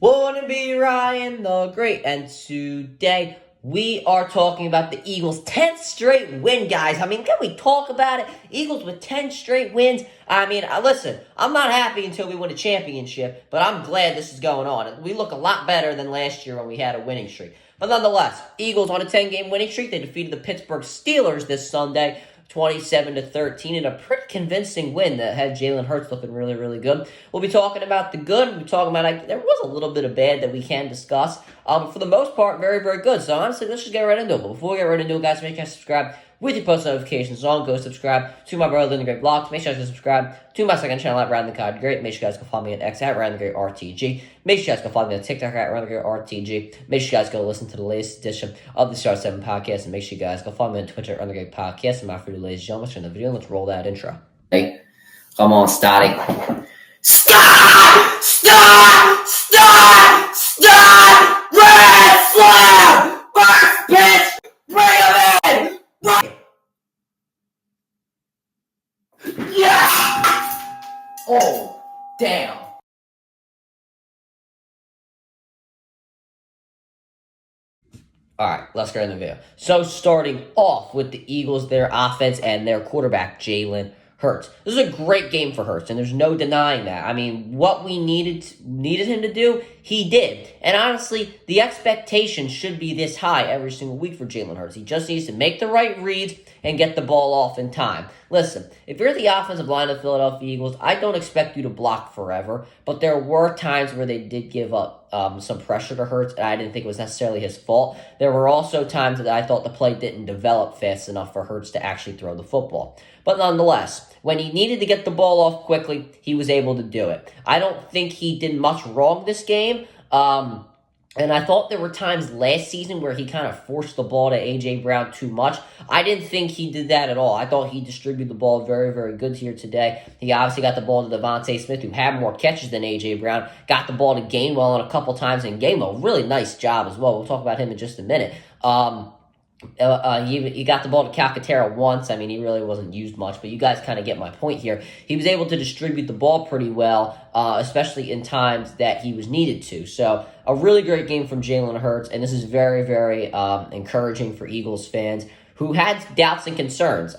Wanna be Ryan the Great, and today we are talking about the Eagles' 10th straight win, guys. I mean, can we talk about it? Eagles with 10 straight wins. I mean, listen, I'm not happy until we win a championship, but I'm glad this is going on. We look a lot better than last year when we had a winning streak. But nonetheless, Eagles on a 10-game winning streak. They defeated the Pittsburgh Steelers this Sunday, 27-13, in a pretty convincing win that had Jalen Hurts looking really, really good. We'll be talking about the good. We'll be talking about, there was a little bit of bad that we can discuss. But for the most part, very, very good. So honestly, let's just get right into it. But before we get right into it, guys, make sure you subscribe with your post notifications on. Go subscribe to my brother Lyndon Great Vlogs. Make sure you subscribe to my second channel at Ryan the God Great. Make sure you guys go follow me on X at Ryan the Great RTG. Make sure you guys go follow me on TikTok at Ryan the Great RTG. Make sure you guys go listen to the latest edition of the Star 7 podcast. And make sure you guys go follow me on Twitter at Ryan the Great Podcast. And my for you, ladies and gentlemen, let's turn the video and let's roll that intro. Hey, come on, starting. Stop! Stop! Stop! Stop! Red flag! First pitch! Bring him in! Yeah! Oh, damn. All right, let's get in the video. So starting off with the Eagles, their offense and their quarterback, Jalen Hurts. This is a great game for Hurts, and there's no denying that. I mean, what we needed him to do, he did. And honestly, the expectation should be this high every single week for Jalen Hurts. He just needs to make the right reads and get the ball off in time. Listen, if you're the offensive line of the Philadelphia Eagles, I don't expect you to block forever, but there were times where they did give up some pressure to Hurts, and I didn't think it was necessarily his fault. There were also times that I thought the play didn't develop fast enough for Hurts to actually throw the football. But nonetheless, when he needed to get the ball off quickly, he was able to do it. I don't think he did much wrong this game. And I thought there were times last season where he kind of forced the ball to A.J. Brown too much. I didn't think he did that at all. I thought he distributed the ball very, very good here today. He obviously got the ball to Devontae Smith, who had more catches than A.J. Brown. Got the ball to Gainwell on a couple times, and Gainwell, really nice job as well. We'll talk about him in just a minute. He got the ball to Calcaterra once. I mean, he really wasn't used much, but you guys kind of get my point here. He was able to distribute the ball pretty well, especially in times that he was needed to. So a really great game from Jalen Hurts, and this is very, very encouraging for Eagles fans who had doubts and concerns.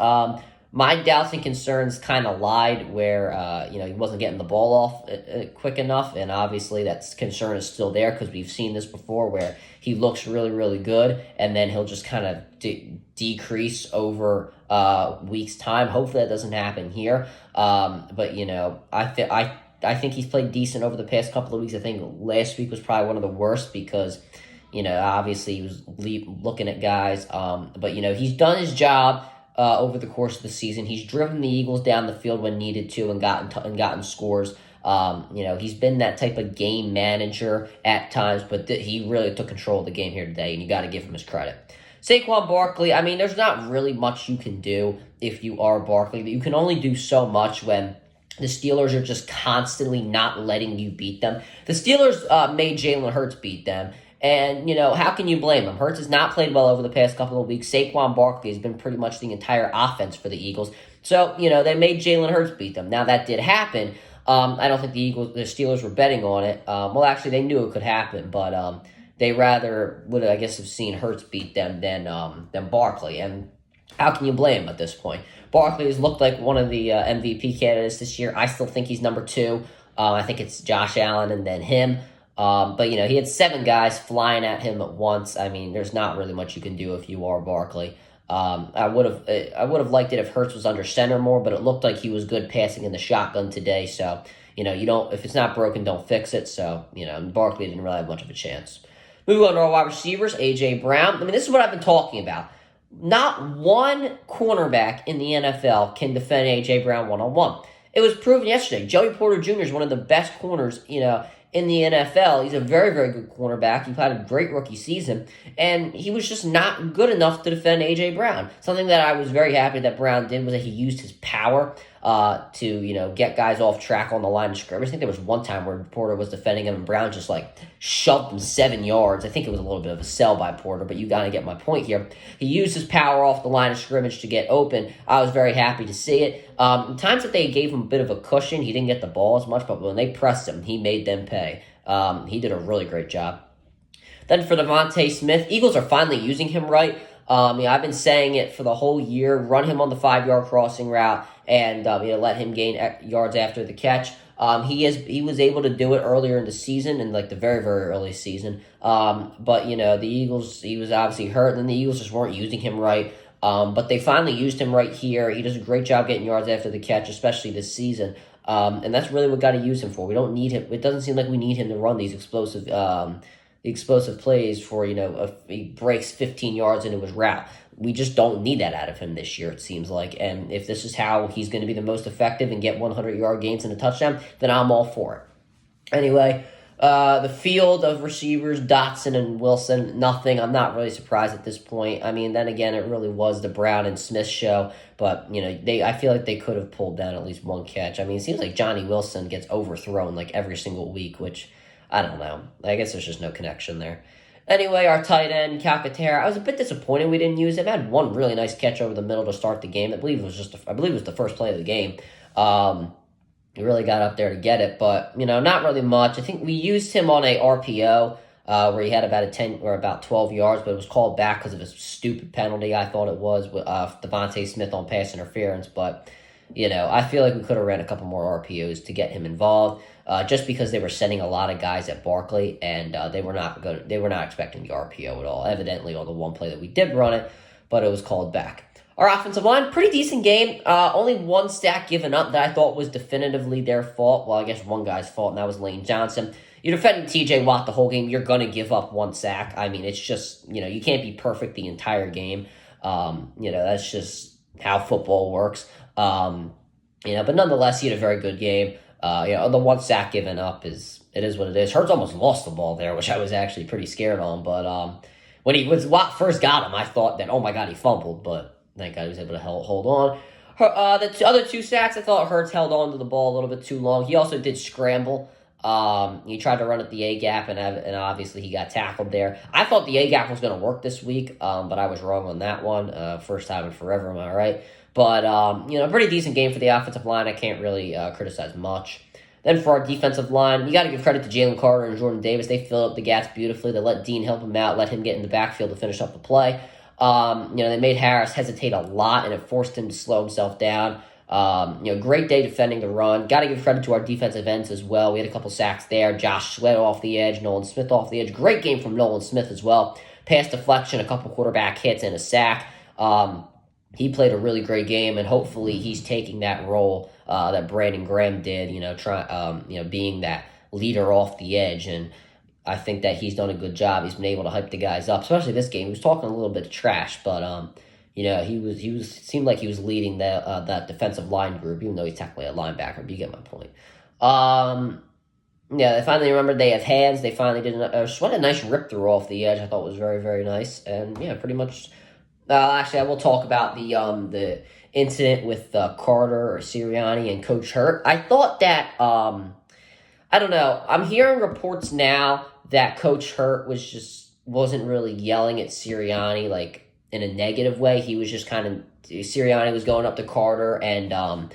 My doubts and concerns kind of lied where, he wasn't getting the ball off quick enough, and obviously that concern is still there because we've seen this before where he looks really, really good, and then he'll just kind of decrease over weeks' time. Hopefully that doesn't happen here, but, I think he's played decent over the past couple of weeks. I think last week was probably one of the worst because, obviously he was looking at guys, but, he's done his job. Over the course of the season, he's driven the Eagles down the field when needed to and gotten scores. He's been that type of game manager at times, but he really took control of the game here today, and you got to give him his credit. Saquon Barkley, I mean, there's not really much you can do if you are Barkley. You can only do so much when the Steelers are just constantly not letting you beat them. The Steelers made Jalen Hurts beat them. And, how can you blame him? Hurts has not played well over the past couple of weeks. Saquon Barkley has been pretty much the entire offense for the Eagles. So, they made Jalen Hurts beat them. Now, that did happen. I don't think the Steelers were betting on it. Well, actually, they knew it could happen, but they rather would, I guess, have seen Hurts beat them than Barkley. And how can you blame him at this point? Barkley has looked like one of the MVP candidates this year. I still think he's number 2. I think it's Josh Allen and then him. But, he had 7 guys flying at him at once. I mean, there's not really much you can do if you are Barkley. I would have liked it if Hurts was under center more, but it looked like he was good passing in the shotgun today. So, you don't, if it's not broken, don't fix it. So, Barkley didn't really have much of a chance. Moving on to our wide receivers, A.J. Brown. I mean, this is what I've been talking about. Not one cornerback in the NFL can defend A.J. Brown one-on-one. It was proven yesterday. Joey Porter Jr. is one of the best corners, in the NFL. He's a very, very good cornerback. He had a great rookie season, and he was just not good enough to defend A.J. Brown. Something that I was very happy that Brown did was that he used his power to, get guys off track on the line of scrimmage. I think there was one time where Porter was defending him, and Brown just, shoved him 7 yards. I think it was a little bit of a sell by Porter, but you got to get my point here. He used his power off the line of scrimmage to get open. I was very happy to see it. Times that they gave him a bit of a cushion, he didn't get the ball as much, but when they pressed him, he made them pay. He did a really great job. Then for Devontae Smith, Eagles are finally using him right. I've been saying it for the whole year. Run him on the 5-yard crossing route and let him gain yards after the catch. He was able to do it earlier in the season, in like the very, very early season. But the Eagles, he was obviously hurt, and the Eagles just weren't using him right. But they finally used him right here. He does a great job getting yards after the catch, especially this season. And that's really what got to use him for. We don't need him. It doesn't seem like we need him to run these explosive plays for, if he breaks 15 yards into his route. We just don't need that out of him this year, it seems like. And if this is how he's going to be the most effective and get 100-yard gains and a touchdown, then I'm all for it. Anyway, the field of receivers, Dotson and Wilson, nothing. I'm not really surprised at this point. I mean, then again, it really was the Brown and Smith show. But, I feel like they could have pulled down at least one catch. I mean, it seems like Johnny Wilson gets overthrown like every single week, which I don't know. I guess there's just no connection there. Anyway, our tight end, Calcaterra, I was a bit disappointed we didn't use him. Had one really nice catch over the middle to start the game. I believe it was the first play of the game. He really got up there to get it, but not really much. I think we used him on a RPO where he had about a 10 or about 12 yards, but it was called back because of a stupid penalty. I thought it was with Devontae Smith on pass interference, but I feel like we could have ran a couple more RPOs to get him involved. Just because they were sending a lot of guys at Barkley, and they were not expecting the RPO at all. Evidently, on the one play that we did run it, but it was called back. Our offensive line, pretty decent game. Only one sack given up that I thought was definitively their fault. Well, I guess one guy's fault, and that was Lane Johnson. You're defending T.J. Watt the whole game. You're going to give up one sack. I mean, it's just you can't be perfect the entire game. That's just how football works. But nonetheless, he had a very good game. The one sack given up is what it is. Hurts almost lost the ball there, which I was actually pretty scared on. But when Watt first got him, I thought that, oh my God, he fumbled. But thank God he was able to hold on. The other two sacks, I thought Hurts held on to the ball a little bit too long. He also did scramble. He tried to run at the A-gap, and obviously he got tackled there. I thought the A-gap was going to work this week, but I was wrong on that one. First time in forever, am I right? But, pretty decent game for the offensive line. I can't really criticize much. Then for our defensive line, you got to give credit to Jalen Carter and Jordan Davis. They filled up the gaps beautifully. They let Dean help him out, let him get in the backfield to finish up the play. They made Harris hesitate a lot, and it forced him to slow himself down. Great day defending the run. Got to give credit to our defensive ends as well. We had a couple sacks there. Josh Sweat off the edge, Nolan Smith off the edge. Great game from Nolan Smith as well. Pass deflection, a couple quarterback hits, and a sack. He played a really great game, and hopefully he's taking that role that Brandon Graham did, being that leader off the edge. And I think that he's done a good job. He's been able to hype the guys up, especially this game. He was talking a little bit of trash, but he seemed like he was leading that defensive line group, even though he's technically a linebacker. But you get my point. They finally remembered they have hands. They finally did a nice rip through off the edge. I thought was very, very nice, and pretty much. Actually, I will talk about the incident with Carter or Sirianni and Coach Hurt. I thought that, I don't know. I'm hearing reports now that Coach Hurt wasn't really yelling at Sirianni like in a negative way. He was just Sirianni was going up to Carter, and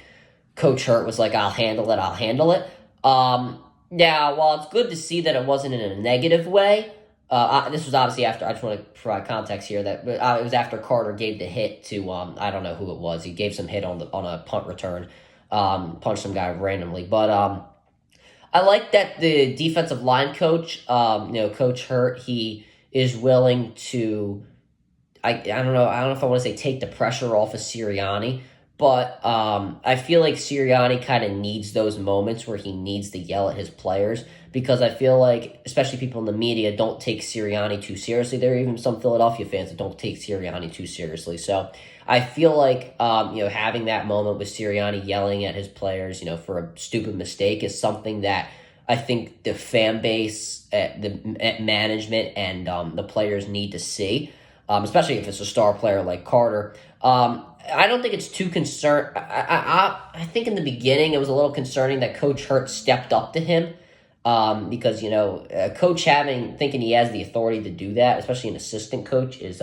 Coach Hurt was like, I'll handle it. Now, while it's good to see that it wasn't in a negative way, this was obviously after, I just want to provide context here, that it was after Carter gave the hit to, I don't know who it was. He gave some hit on a punt return, punched some guy randomly. But I like that the defensive line coach, Coach Hurt, he is willing to, I don't know if I want to say take the pressure off of Sirianni, but I feel like Sirianni kind of needs those moments where he needs to yell at his players, because I feel like, especially people in the media, don't take Sirianni too seriously. There are even some Philadelphia fans that don't take Sirianni too seriously. So I feel like, having that moment with Sirianni yelling at his players, for a stupid mistake is something that I think the fan base, at management, and the players need to see, especially if it's a star player like Carter. I don't think it's too concerned. I think in the beginning it was a little concerning that Coach Hurt stepped up to him, because coach thinking he has the authority to do that, especially an assistant coach, is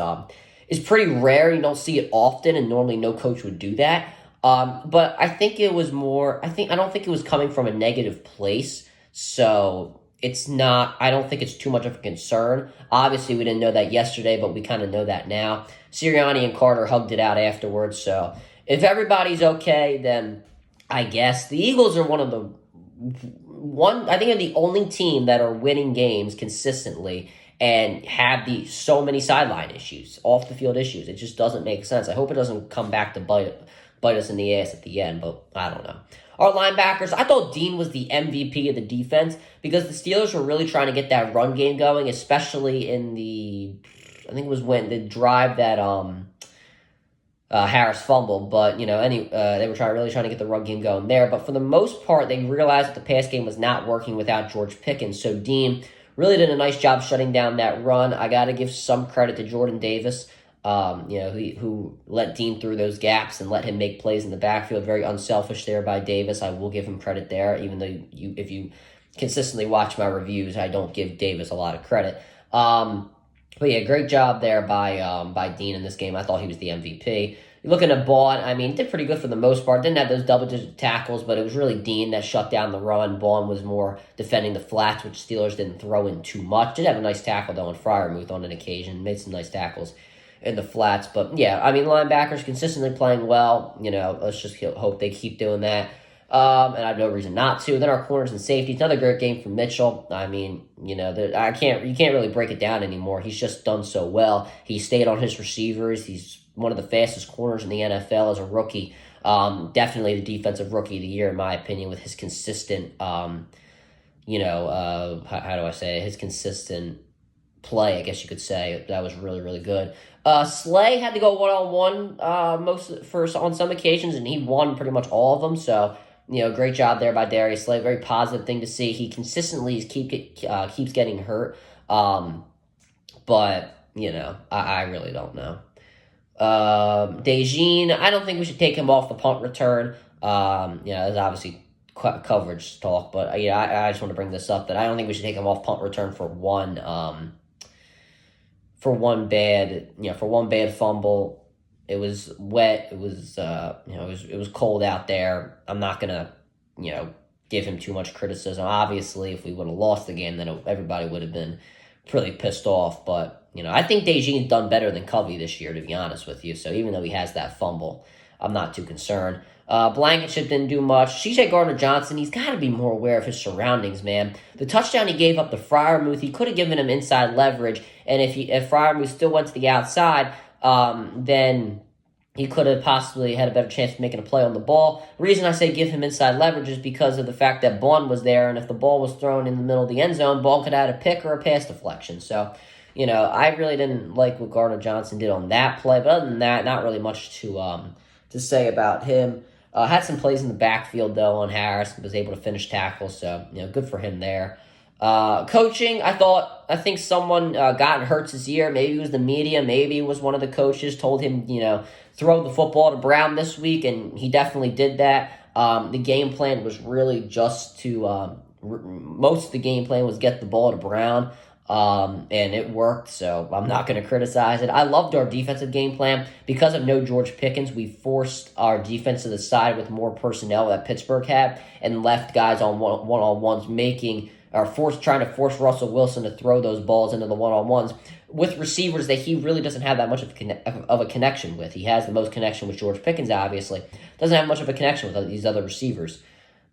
pretty rare. You don't see it often, and normally no coach would do that. But I think it was more. I don't think it was coming from a negative place. So it's not, I don't think it's too much of a concern. Obviously, we didn't know that yesterday, but we kind of know that now. Sirianni and Carter hugged it out afterwards. So if everybody's okay, then I guess the Eagles are I think they're the only team that are winning games consistently and have so many sideline issues, off the field issues. It just doesn't make sense. I hope it doesn't come back to bite us in the ass at the end, but I don't know. Our linebackers, I thought Dean was the MVP of the defense because the Steelers were really trying to get that run game going, especially in I think it was when the drive that Harris fumbled, but they were really trying to get the run game going there. But for the most part, they realized that the pass game was not working without George Pickens. So Dean really did a nice job shutting down that run. I got to give some credit to Jordan Davis, who let Dean through those gaps and let him make plays in the backfield. Very unselfish there by Davis. I will give him credit there, even though if you consistently watch my reviews, I don't give Davis a lot of credit. But yeah, great job there by Dean in this game. I thought he was the MVP. You're looking at Bond, did pretty good for the most part. Didn't have those double-digit tackles, but it was really Dean that shut down the run. Bond was more defending the flats, which Steelers didn't throw in too much. Did have a nice tackle, though, on Freiermuth on an occasion. Made some nice tackles in the flats. But, yeah, linebackers consistently playing well. Let's just hope they keep doing that. And I have no reason not to. Then our corners and safeties, another great game from Mitchell. You can't really break it down anymore. He's just done so well. He stayed on his receivers. He's one of the fastest corners in the NFL as a rookie. Definitely the defensive rookie of the year, in my opinion, with his consistent, his consistent play, I guess you could say. That was really, really good. Slay had to go one-on-one on some occasions, and he won pretty much all of them. So, great job there by Darius Slay. Very positive thing to see. He consistently keeps getting hurt. But, I really don't know. Dejin, I don't think we should take him off the punt return. There's obviously coverage talk, but I just want to bring this up that I don't think we should take him off punt return for one bad fumble. It was wet. It was it was cold out there. I'm not gonna give him too much criticism. Obviously, if we would have lost the game, then everybody would have been pretty pissed off. But I think Dejean's done better than Covey this year, to be honest with you. So even though he has that fumble, I'm not too concerned. Blankenship didn't do much. C.J. Gardner-Johnson, he's got to be more aware of his surroundings, man. The touchdown he gave up to Freiermuth, he could have given him inside leverage, and if Freiermuth still went to the outside, then he could have possibly had a better chance of making a play on the ball. The reason I say give him inside leverage is because of the fact that Bond was there, and if the ball was thrown in the middle of the end zone, Bond could have had a pick or a pass deflection. So, I really didn't like what Gardner-Johnson did on that play, but other than that, not really much to say about him. Had some plays in the backfield, though, on Harris. Was able to finish tackles, so, good for him there. Coaching, I think someone got in Hurts' ear. Maybe it was the media. Maybe it was one of the coaches told him, throw the football to Brown this week, and he definitely did that. The game plan was really just to most of the game plan was get the ball to Brown. And it worked, so I'm not going to criticize it. I loved our defensive game plan. Because of no George Pickens, we forced our defense to the side with more personnel that Pittsburgh had and left guys on one-on-ones trying to force Russell Wilson to throw those balls into the one-on-ones with receivers that he really doesn't have that much of a connection with. He has the most connection with George Pickens, obviously. Doesn't have much of a connection with these other receivers.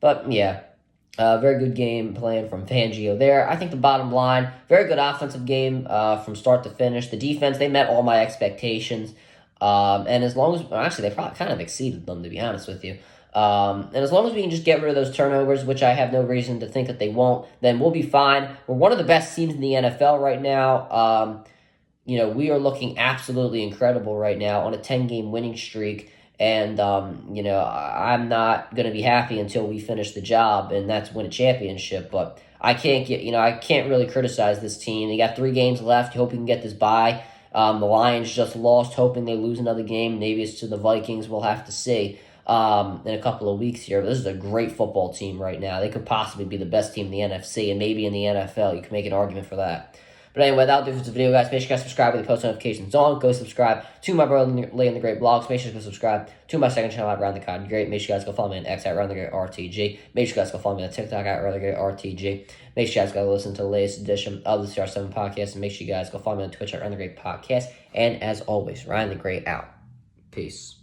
But, yeah. Very good game plan from Fangio there. I think the bottom line, very good offensive game from start to finish. The defense, they met all my expectations. And as long as, they probably kind of exceeded them, to be honest with you. And as long as we can just get rid of those turnovers, which I have no reason to think that they won't, then we'll be fine. We're one of the best teams in the NFL right now. We are looking absolutely incredible right now on a 10-game winning streak. And, I'm not going to be happy until we finish the job, and that's win a championship. But I can't really criticize this team. They got 3 games left. Hope we can get this bye. The Lions just lost, hoping they lose another game. Maybe it's to the Vikings. We'll have to see in a couple of weeks here. But this is a great football team right now. They could possibly be the best team in the NFC and maybe in the NFL. You can make an argument for that. But anyway, that'll do for this video, guys. Make sure you guys subscribe with the post notifications on. Go subscribe to my brother Lay in the Great blogs. Make sure you go subscribe to my second channel at Around the Cotton Great. Make sure you guys go follow me on X at Around the Great RTG. Make sure you guys go follow me on TikTok at Around the Great RTG. Make sure you guys go listen to the latest edition of the CR7 podcast. And make sure you guys go follow me on Twitch at Around the Great Podcast. And as always, Ryan the Great out. Peace.